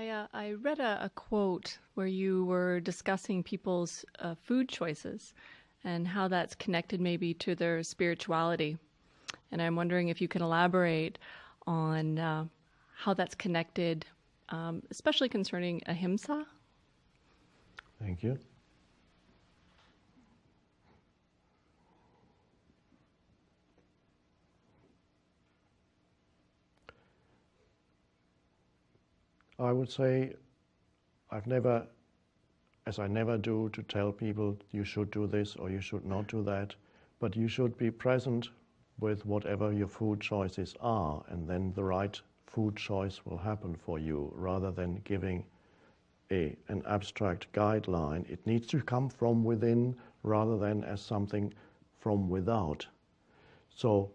I read a quote where you were discussing people's food choices and how that's connected maybe to their spirituality. And I'm wondering if you can elaborate on how that's connected, especially concerning ahimsa. Thank you. I would say I've never, as I never do, to tell people you should do this or you should not do that, but you should be present with whatever your food choices are, and then the right food choice will happen for you, rather than giving an abstract guideline. It needs to come from within rather than as something from without. So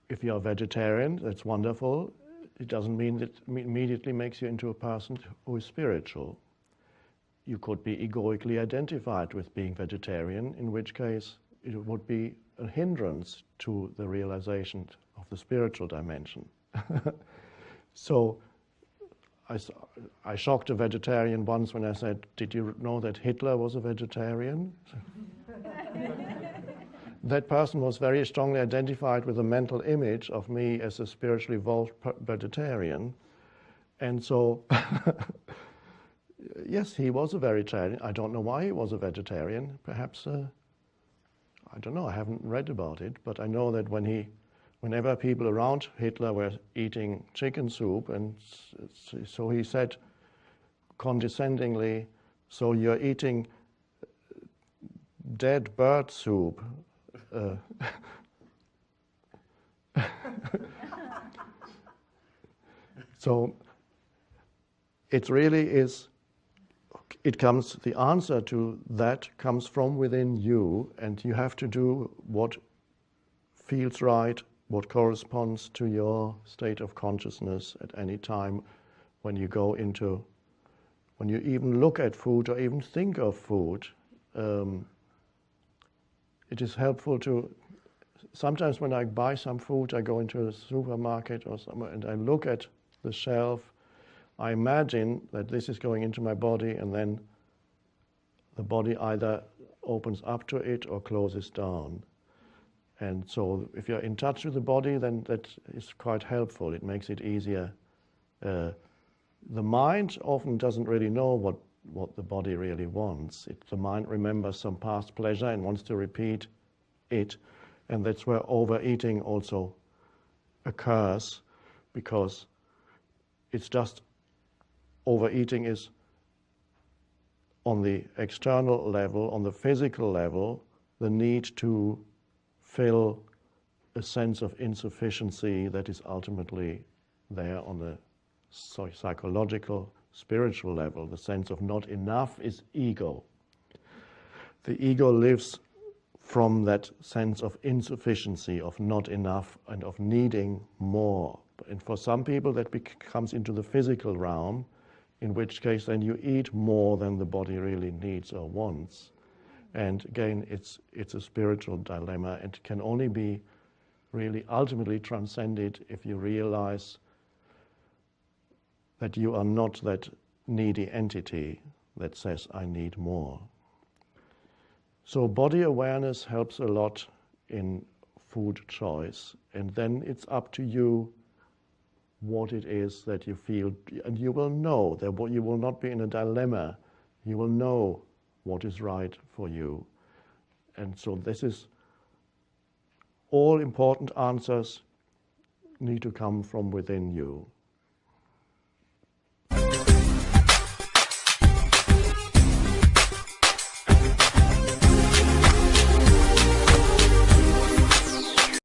if you're a vegetarian, that's wonderful. It doesn't mean that it immediately makes you into a person who is spiritual. You could be egoically identified with being vegetarian, in which case it would be a hindrance to the realization of the spiritual dimension. So I shocked a vegetarian once when I said, "Did you know that Hitler was a vegetarian?" That person was very strongly identified with a mental image of me as a spiritually evolved vegetarian. And so, yes, he was a vegetarian. I don't know why he was a vegetarian. Perhaps, I don't know, I haven't read about it, but I know that whenever people around Hitler were eating chicken soup, and so he said condescendingly, "So you're eating dead bird soup." So it really is, the answer to that comes from within you, and you have to do what feels right, what corresponds to your state of consciousness at any time when you go into, when you even look at food or even think of food. It is helpful to, sometimes when I buy some food, I go into a supermarket or somewhere and I look at the shelf, I imagine that this is going into my body, and then the body either opens up to it or closes down. And so if you're in touch with the body, then that is quite helpful. It makes it easier. The mind often doesn't really know what the body really wants. The mind remembers some past pleasure and wants to repeat it. And that's where overeating also occurs, because it's just, overeating is on the external level, on the physical level, the need to fill a sense of insufficiency that is ultimately there on the psychological, spiritual level. The sense of not enough is ego. The ego lives from that sense of insufficiency, of not enough, and of needing more. And for some people that comes into the physical realm, in which case then you eat more than the body really needs or wants. And again, it's a spiritual dilemma, and can only be really ultimately transcended if you realize that you are not that needy entity that says, "I need more." So body awareness helps a lot in food choice, and then it's up to you what it is that you feel, and you will know that you will not be in a dilemma. You will know what is right for you. And so this is, all important answers need to come from within you.